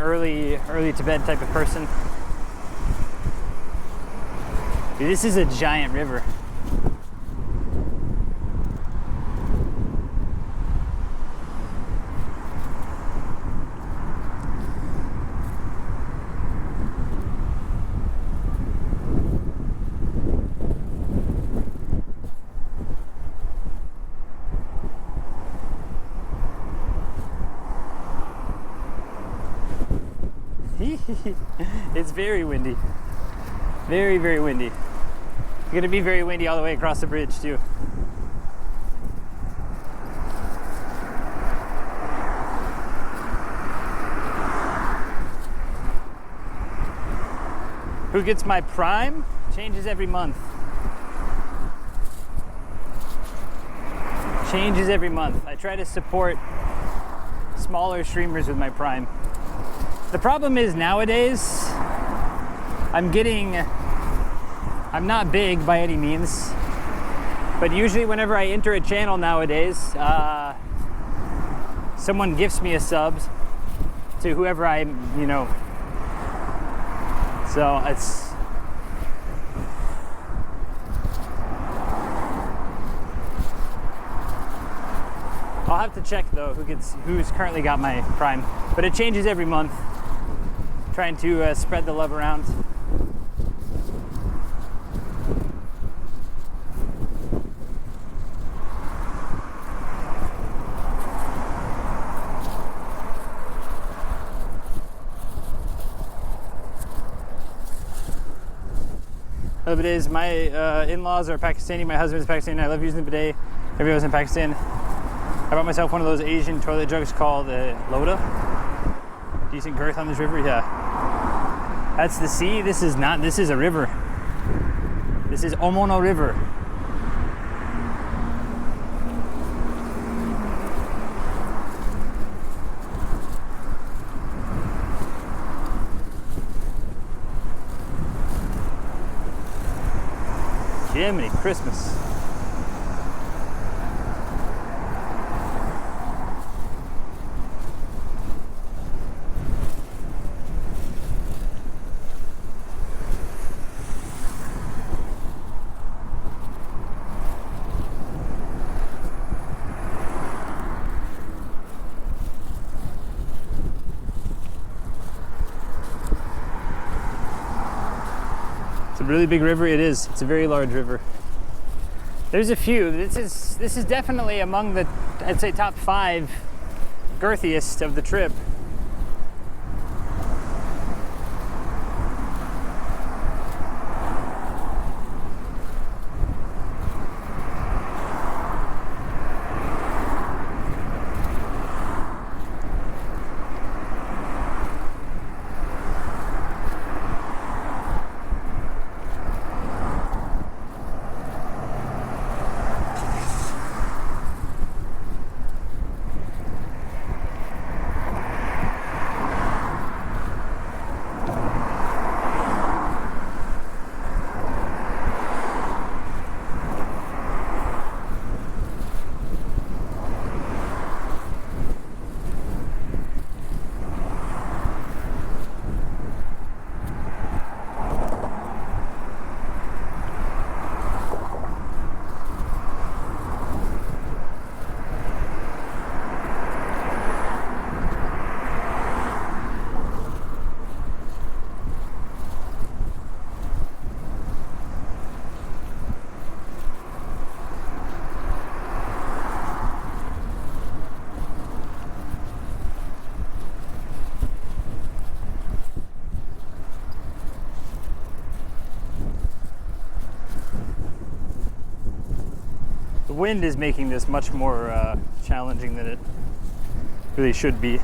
early to bed type of person. Dude, this is a giant river. It's very windy. Very, very windy. It's gonna be very windy all the way across the bridge too. Who gets my Prime? Changes every month. Changes every month. I try to support smaller streamers with my Prime. The problem is nowadays, I'm not big by any means, but usually whenever I enter a channel nowadays, someone gifts me a sub to whoever so it's, I'll have to check though who's currently got my Prime, but it changes every month. Trying to spread the love around. I love bidets. My in-laws are Pakistani, my husband is Pakistani. I love using the bidet. Everybody was in Pakistan. I bought myself one of those Asian toilet jugs called Loda. Decent girth on this river, yeah. That's the sea. This is not. This is a river. This is Omono River. Jiminy Christmas. Really big river it is. It's a very large river. There's a few. This is definitely among the, I'd say, top 5 girthiest of the trip. The wind is making this much more challenging than it really should be.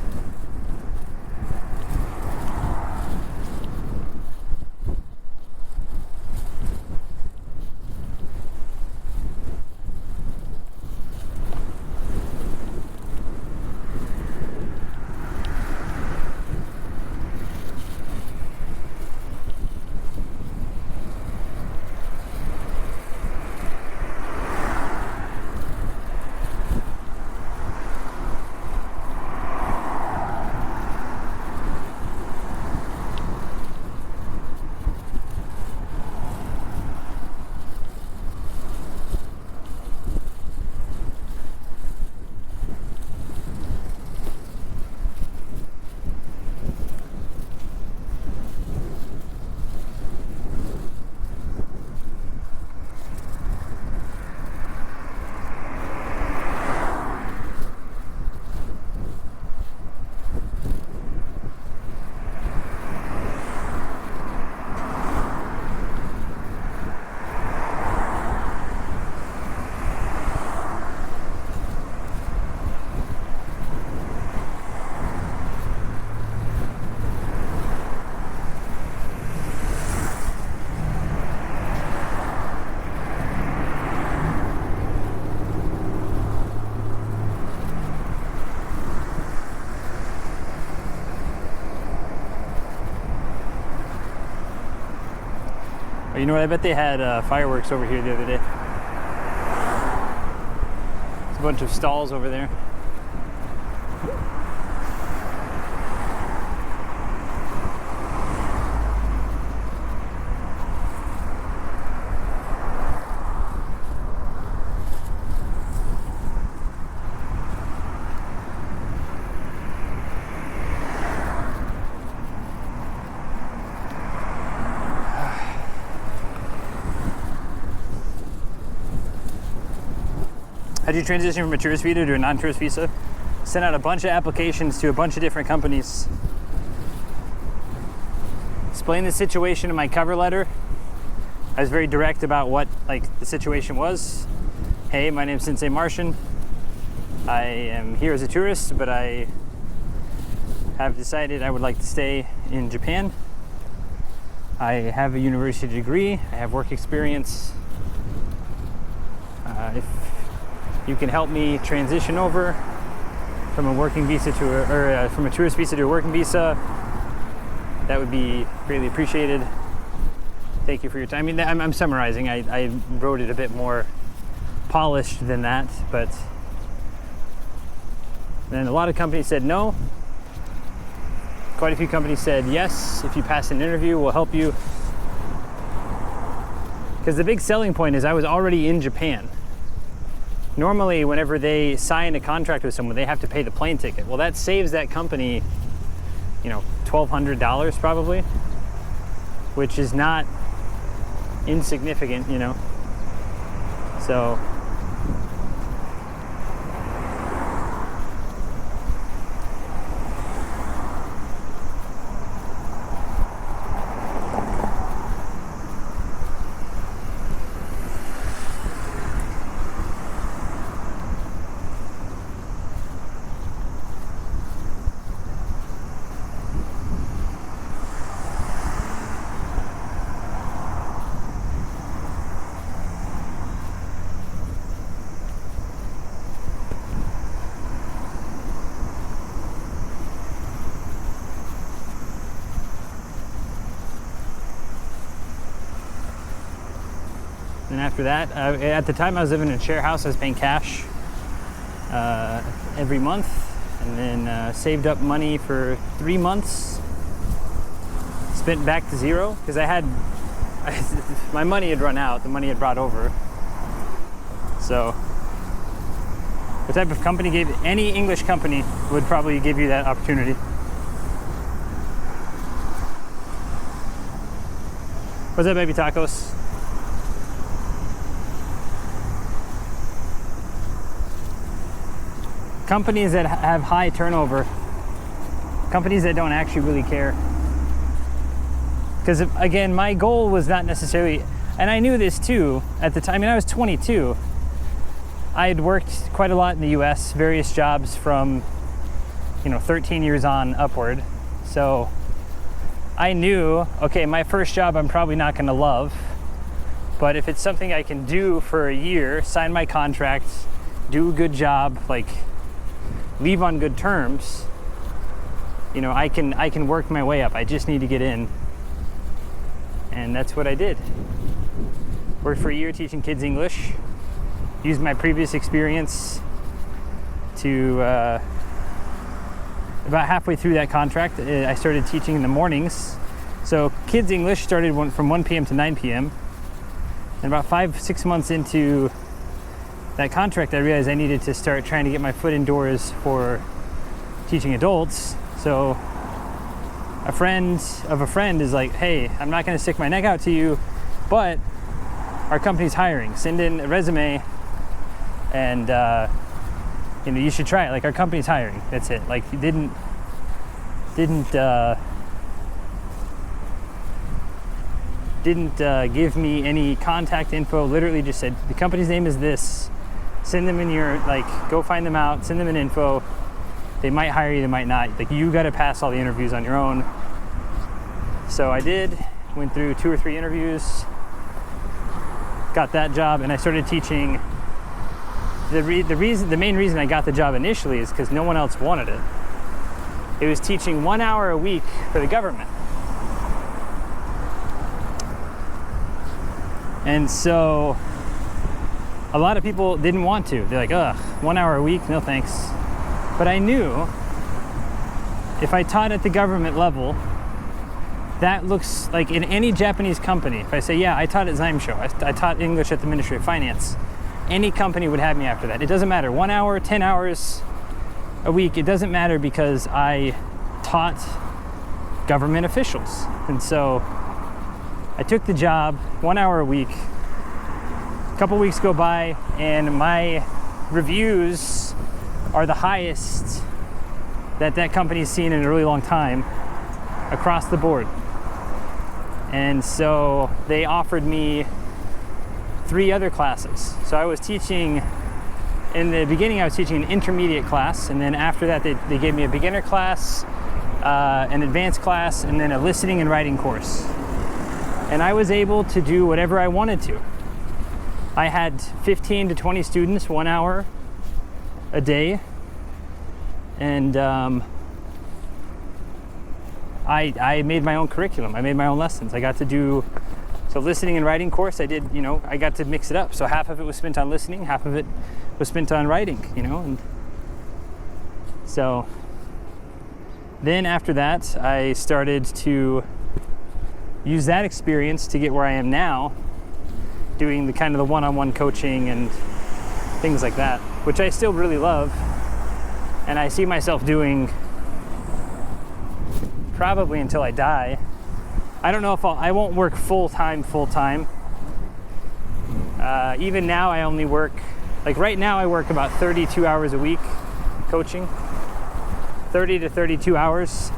You know what? I bet they had fireworks over here the other day. There's a bunch of stalls over there. How'd you transition from a tourist visa to a non-tourist visa? Sent out a bunch of applications to a bunch of different companies. Explained the situation in my cover letter. I was very direct about what the situation was. Hey, my name's Sensei Martian. I am here as a tourist, but I have decided I would like to stay in Japan. I have a university degree. I have work experience. If you can help me transition over from a working visa to from a tourist visa to a working visa, that would be greatly appreciated. Thank you for your time. I mean, I'm summarizing. I wrote it a bit more polished than that, but then a lot of companies said no. Quite a few companies said yes, if you pass an interview, we'll help you. Because the big selling point is I was already in Japan. Normally, whenever they sign a contract with someone, they have to pay the plane ticket. Well, that saves that company, $1,200 probably, which is not insignificant, So and after that, at the time I was living in a share house. I was paying cash every month, and then saved up money for 3 months. Spent back to zero because my money had run out. The money had brought over. So the type of company any English company would probably give you that opportunity. What's up, baby tacos? Companies that have high turnover, companies that don't actually really care. Because again, my goal was not necessarily, and I knew this too at the time. I mean, I was 22. I had worked quite a lot in the US, various jobs from 13 years on upward. So I knew, okay, my first job I'm probably not going to love, but if it's something I can do for a year, sign my contract, do a good job, leave on good terms, I can work my way up. I just need to get in. And that's what I did. Worked for a year teaching kids English. Used my previous experience to, about halfway through that contract, I started teaching in the mornings. So kids English started from 1 p.m. to 9 p.m. And about 5-6 months into that contract, I realized I needed to start trying to get my foot indoors for teaching adults. So a friend of a friend is like, hey, I'm not going to stick my neck out to you, but our company's hiring. Send in a resume, and you should try it. Our company's hiring. That's it. He didn't give me any contact info. Literally just said the company's name is this. Send them in your, go find them out, send them an info. They might hire you, they might not. You got to pass all the interviews on your own. So I did, went through 2 or 3 interviews, got that job, and I started teaching. The main reason I got the job initially is because no one else wanted it. It was teaching 1 hour a week for the government. And so a lot of people didn't want to. They're like, ugh, 1 hour a week, no thanks. But I knew if I taught at the government level, that looks like in any Japanese company, if I say, yeah, I taught at Zaimsho, I taught English at the Ministry of Finance, any company would have me after that. It doesn't matter, 1 hour, 10 hours a week, it doesn't matter because I taught government officials. And so I took the job, 1 hour a week. A couple weeks go by and my reviews are the highest that company's seen in a really long time across the board. And so they offered me 3 other classes. So I was teaching, in the beginning I was teaching an intermediate class, and then after that they gave me a beginner class, an advanced class, and then a listening and writing course. And I was able to do whatever I wanted to. I had 15 to 20 students, 1 hour a day. And I made my own curriculum. I made my own lessons. I got to do, so listening and writing course, I did, I got to mix it up. So half of it was spent on listening, half of it was spent on writing, and so then after that, I started to use that experience to get where I am now, doing the kind of the one-on-one coaching and things like that, which I still really love. And I see myself doing probably until I die. I don't know if I won't work full-time. Even now I only work, like right now I work about 32 hours a week coaching, 30 to 32 hours.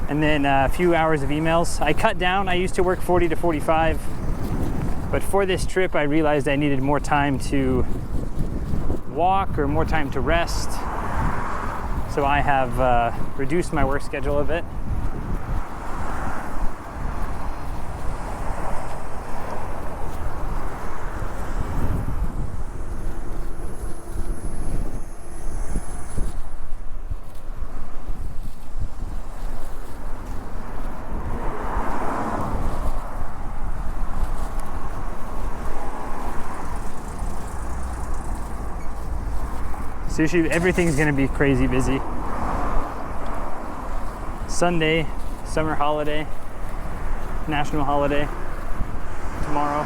And then a few hours of emails. I cut down, I used to work 40 to 45, but for this trip I realized I needed more time to walk or more time to rest. So I have reduced my work schedule a bit. Sushi, everything's gonna be crazy busy. Sunday, summer holiday, national holiday, tomorrow.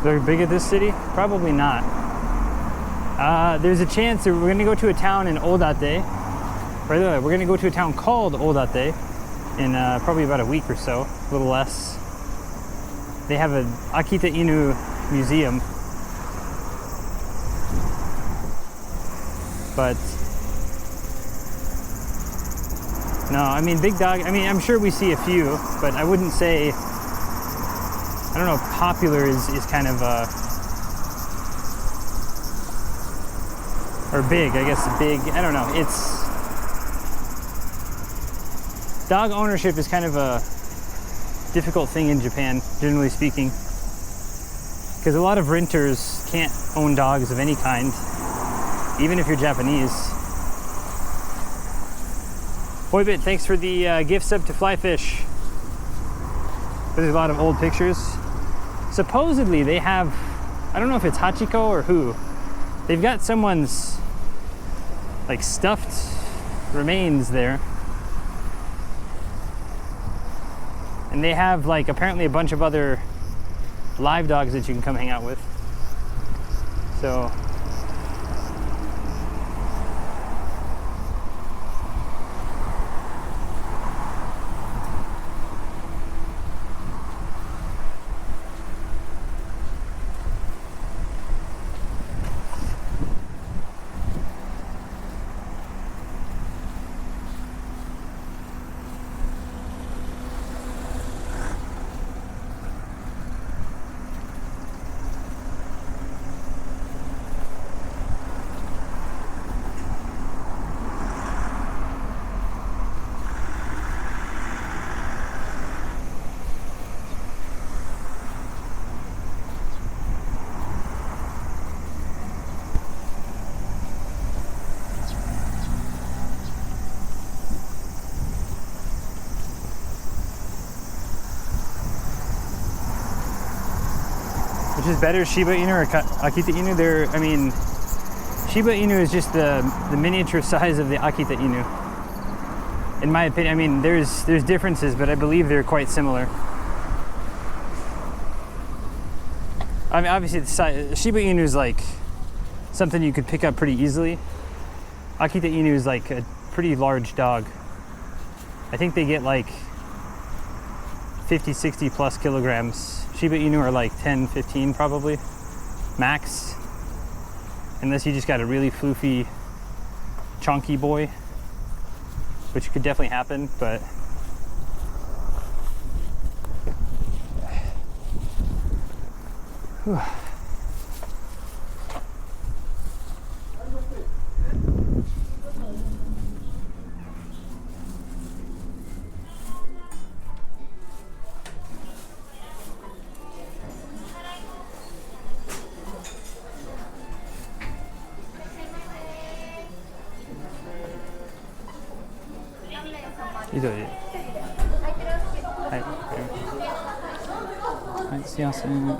They're big at this city? Probably not. There's a chance that we're going to go to a town in Odate. We're going to go to a town called Odate in probably about a week or so, a little less. They have an Akita Inu museum. But no, I mean, big dog, I'm sure we see a few, but I wouldn't say, I don't know, popular is kind of or big, I guess big, I don't know. It's, dog ownership is kind of a difficult thing in Japan, generally speaking. Because a lot of renters can't own dogs of any kind, even if you're Japanese. Hoibit, thanks for the gift sub to Flyfish. There's a lot of old pictures. Supposedly they have, I don't know if it's Hachiko or who, they've got someone's like stuffed remains there. And they have like apparently a bunch of other live dogs that you can come hang out with. So which is better, Shiba Inu or Akita Inu? I mean, Shiba Inu is just the miniature size of the Akita Inu. In my opinion, I mean, there's differences, but I believe they're quite similar. I mean, obviously, the size, Shiba Inu is like something you could pick up pretty easily. Akita Inu is like a pretty large dog. I think they get like 50, 60 plus kilograms. Shiba Inu are like 10, 15 probably, max. Unless you just got a really floofy, chunky boy, which could definitely happen, but whew. 以上で。はい。はい、すいません。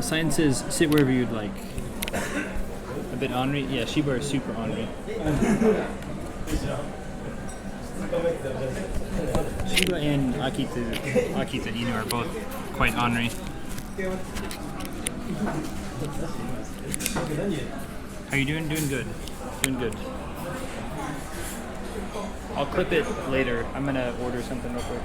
Sign says sit wherever you'd like. A bit ornery? Yeah, Shiba are super ornery. Shiba and Akita Inu are both quite ornery. How you doing? Doing good. Doing good. I'll clip it later. I'm gonna order something real quick.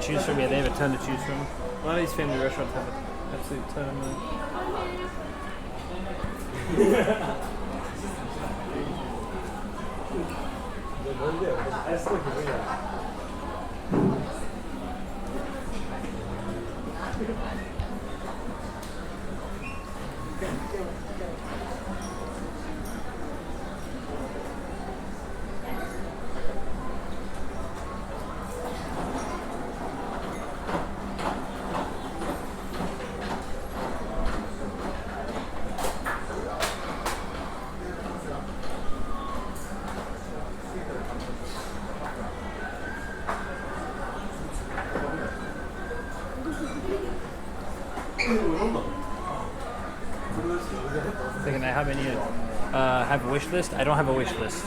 Choose from. Yeah, they have a ton to choose from. A lot of these family restaurants have an absolute ton of them. Thinking I have any have a wish list? I don't have a wish list.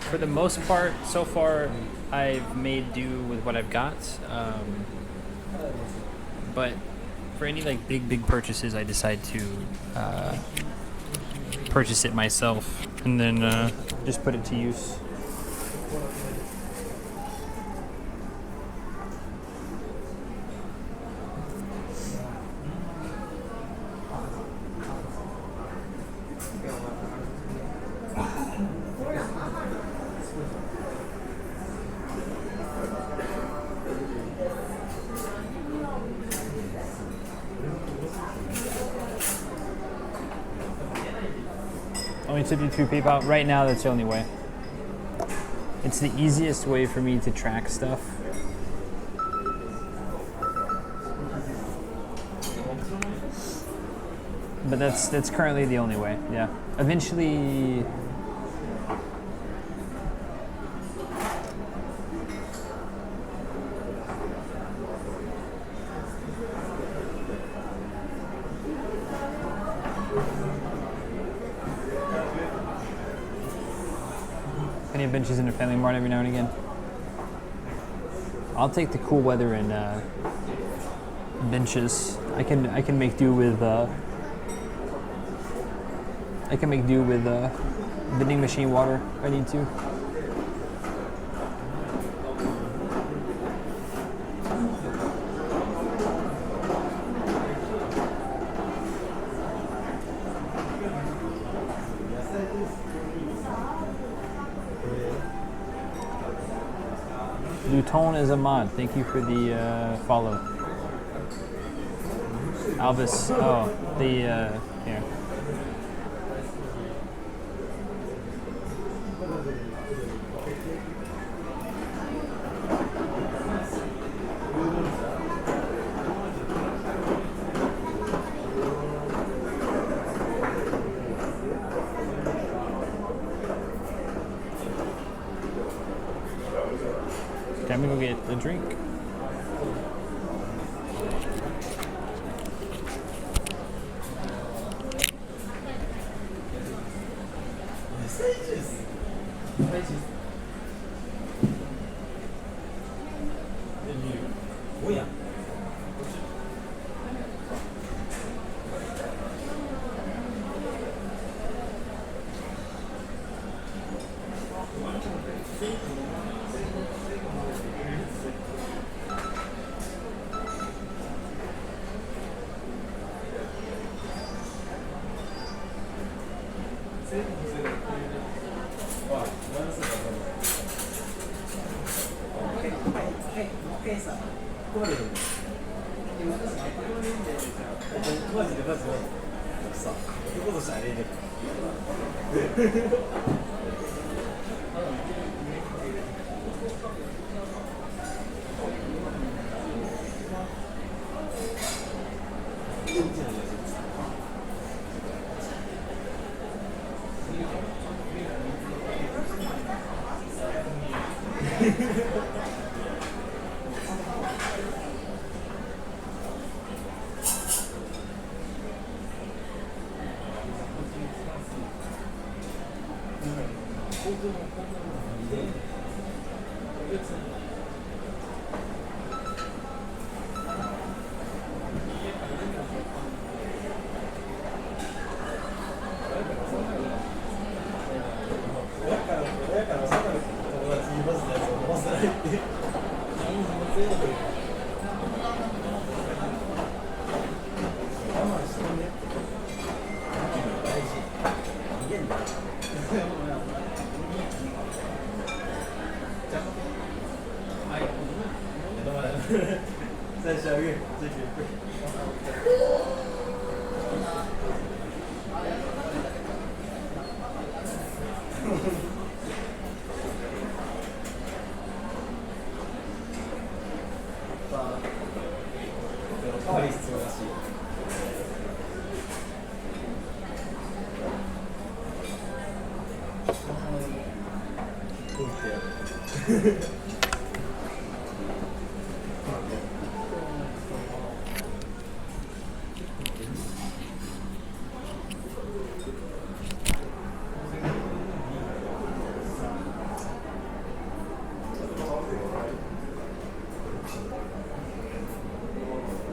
For the most part, so far, I've made do with what I've got. But for any like big purchases, I decide to purchase it myself and then just put it to use. Only 52 PayPal. Right now, that's the only way. It's the easiest way for me to track stuff. But that's currently the only way. Yeah. Eventually. Benches in a family mart every now and again. I'll take the cool weather and benches. I can make do with vending machine water if I need to. Luton is a mod. Thank you for the follow. Albus. Oh, the here. Time to go get a drink.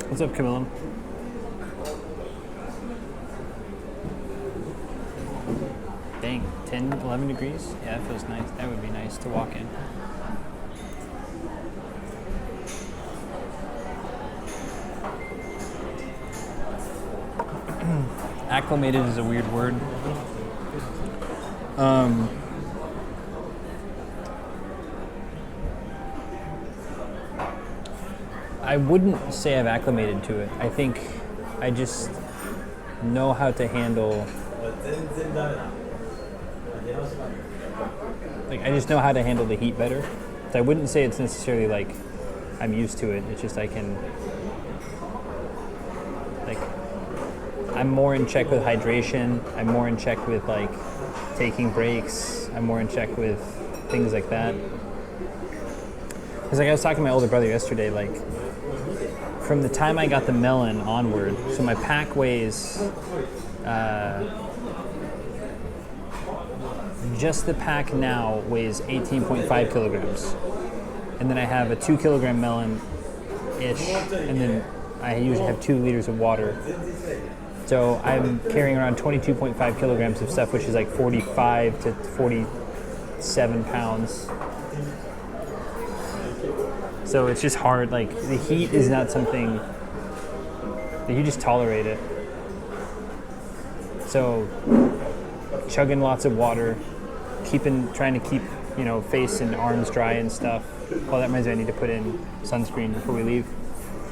What's up, Camilla? Dang, 10, 11 degrees? Yeah, that feels nice. That would be nice to walk in. Acclimated is a weird word. I wouldn't say I've acclimated to it. I think I just know how to handle, I just know how to handle the heat better. So I wouldn't say it's necessarily like I'm used to it. It's just I can, I'm more in check with hydration. I'm more in check with taking breaks. I'm more in check with things like that. Because I was talking to my older brother yesterday, from the time I got the melon onward, so my pack weighs, just the pack now weighs 18.5 kilograms. And then I have a 2 kilogram melon-ish, and then I usually have 2 liters of water. So I'm carrying around 22.5 kilograms of stuff, which is 45 to 47 pounds. So it's just hard, the heat is not something that you just tolerate it. So chugging lots of water, trying to keep, face and arms dry and stuff. Oh, that reminds me I need to put in sunscreen before we leave.